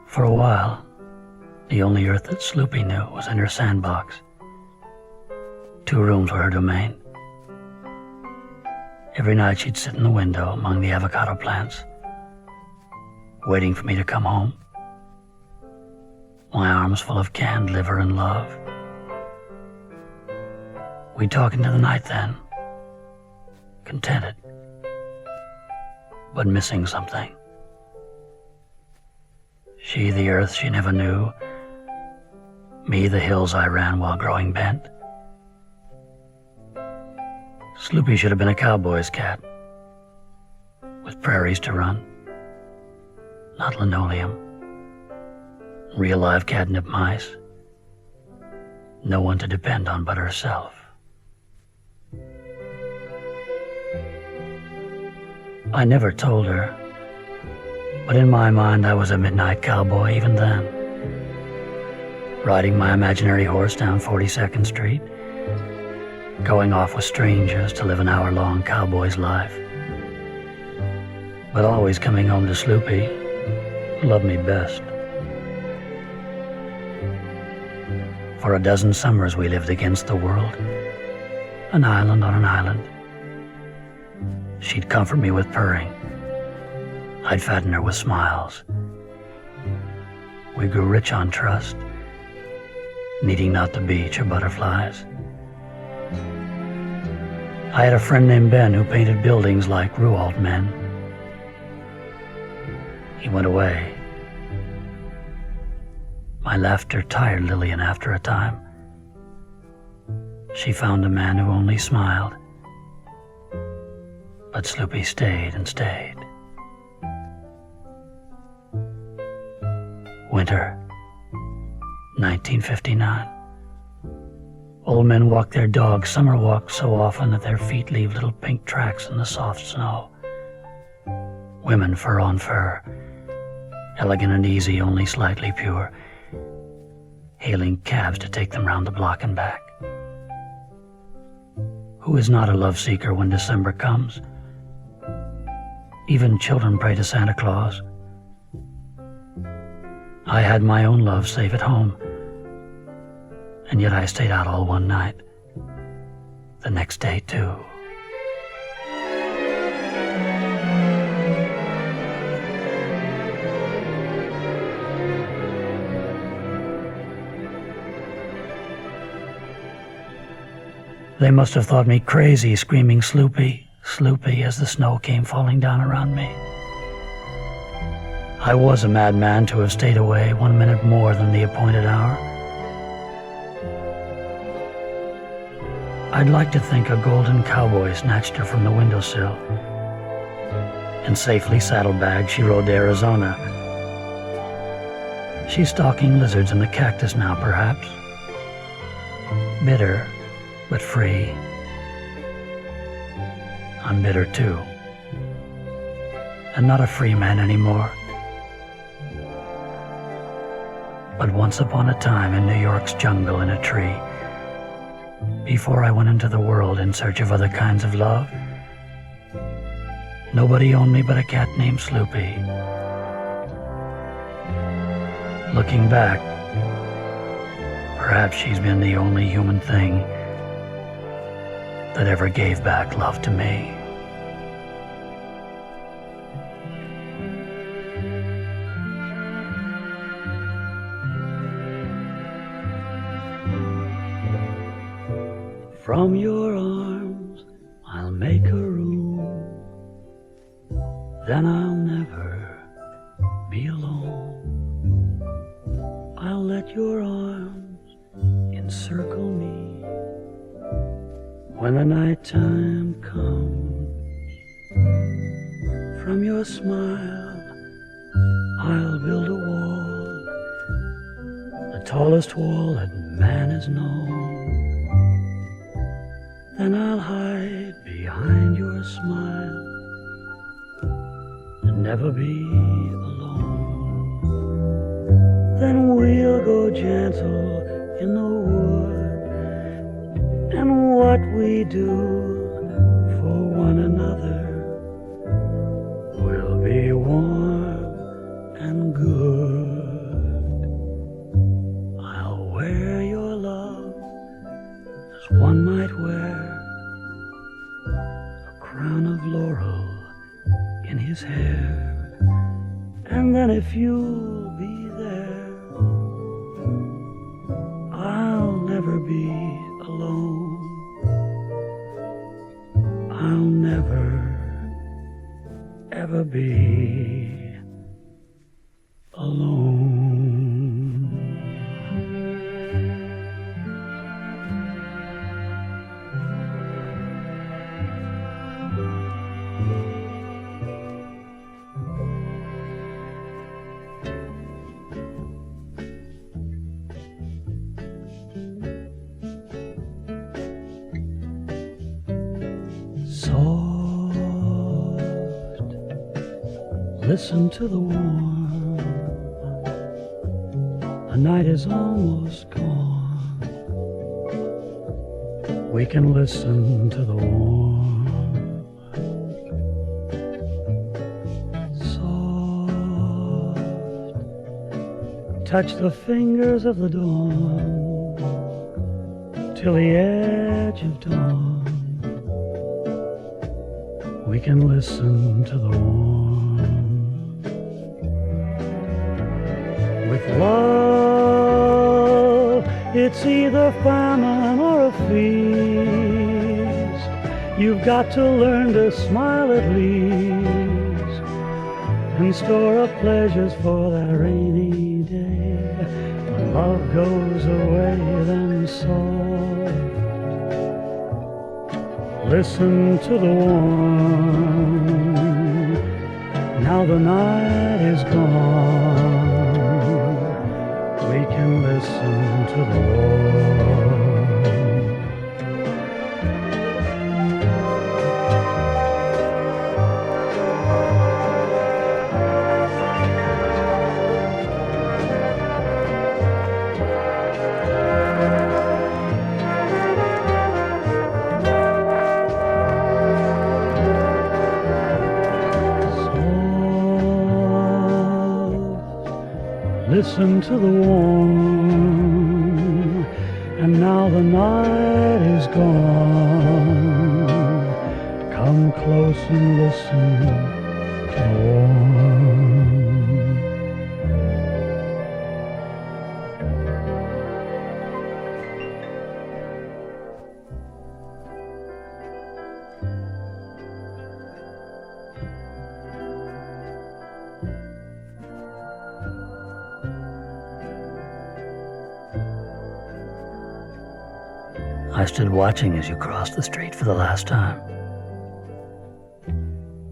For a while, the only earth that Sloopy knew was in her sandbox. 2 rooms were her domain. Every night she'd sit in the window among the avocado plants, waiting for me to come home, my arms full of canned liver and love. We'd talk into the night then, contented, but missing something. She the earth she never knew, me the hills I ran while growing bent. Sloopy should have been a cowboy's cat, with prairies to run, not linoleum, real live catnip mice, no one to depend on but herself. I never told her, but in my mind I was a midnight cowboy even then, riding my imaginary horse down 42nd Street, going off with strangers to live an hour-long cowboy's life, but always coming home to Sloopy, who loved me best. For a dozen summers we lived against the world, an island on an island. She'd comfort me with purring. I'd fatten her with smiles. We grew rich on trust, needing not the beach or butterflies. I had a friend named Ben who painted buildings like Rualt men. He went away. My laughter tired Lillian after a time. She found a man who only smiled. But Sloopy stayed and stayed. Winter, 1959. Old men walk their dogs summer walks so often that their feet leave little pink tracks in the soft snow. Women fur on fur, elegant and easy, only slightly pure, hailing cabs to take them round the block and back. Who is not a love seeker when December comes? Even children pray to Santa Claus. I had my own love safe at home, and yet I stayed out all one night. The next day, too. They must have thought me crazy, screaming Sloopy, Sloopy, as the snow came falling down around me. I was a madman to have stayed away 1 minute more than the appointed hour. I'd like to think a golden cowboy snatched her from the windowsill, and safely saddlebagged she rode to Arizona. She's stalking lizards in the cactus now, perhaps. Bitter, but free. I'm bitter too, and not a free man anymore. But once upon a time in New York's jungle in a tree, before I went into the world in search of other kinds of love, nobody owned me but a cat named Sloopy. Looking back, perhaps she's been the only human thing that ever gave back love to me. From your arms I'll make a room, then I'll never be alone. I'll let your arms encircle me when the nighttime comes. From your smile I'll build a wall, the tallest wall that man has known. Then I'll hide behind your smile and never be alone. Then we'll go gentle in the wood, and what we do for one another will be warm and good. wear your love as one might wear a crown of laurel in his hair. And then if you'll be there, I'll never be alone. I'll never, ever be alone. Soft, listen to the warm. The night is almost gone. We can listen to the warm. Soft, touch the fingers of the dawn till the edge of dawn. We can listen to the warm. With love, it's either famine or a feast. You've got to learn to smile at least and store up pleasures for that rainy day. When love goes away, then soft, listen to the warm. Now the night is gone. We can listen to the warm. Listen to the warm, and now the night is gone. Come close and listen to the warm. I stood watching as you crossed the street for the last time,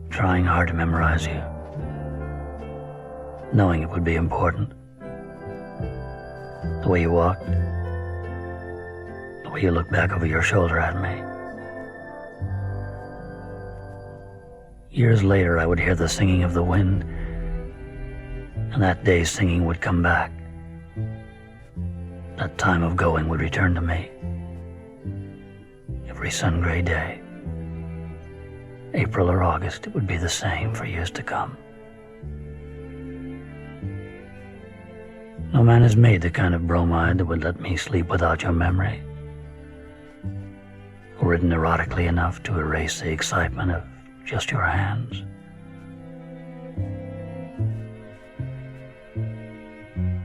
trying hard to memorize you, knowing it would be important. The way you walked, the way you looked back over your shoulder at me. Years later, I would hear the singing of the wind, and that day's singing would come back. That time of going would return to me. Every sun-gray day, April or August, it would be the same for years to come. No man has made the kind of bromide that would let me sleep without your memory, or written erotically enough to erase the excitement of just your hands.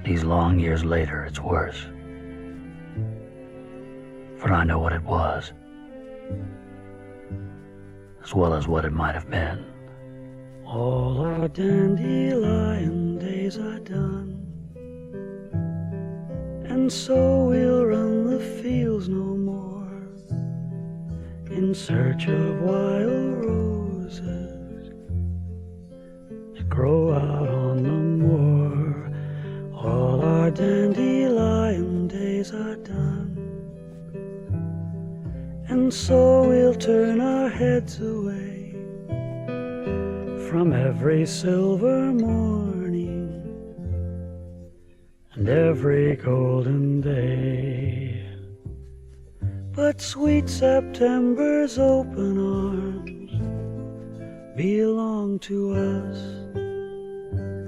These long years later, it's worse, for I know what it was, as well as what it might have been. All our dandelion days are done, and so we'll run the fields no more, in search of wild roses that grow out on the moor. All our dandelion days are done, and so we'll turn our heads away from every silver morning and every golden day. But sweet September's open arms belong to us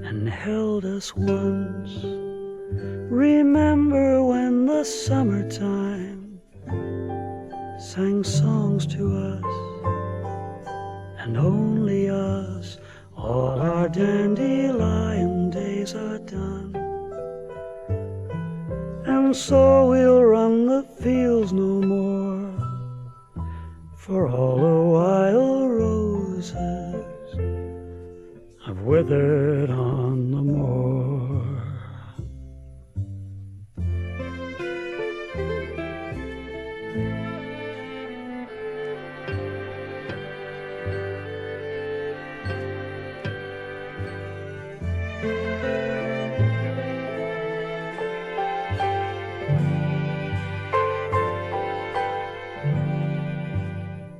and held us once Remember when the summertime sang songs to us, and only us, all our dandelion days are done. And so we'll run the fields no more, for all the wild roses have withered on the moor.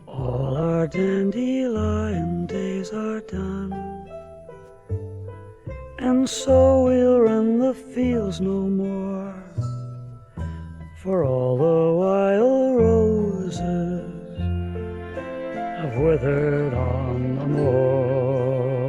All our dandelion days are done, and so we'll run the fields no more, for all the wild roses have withered on the moor.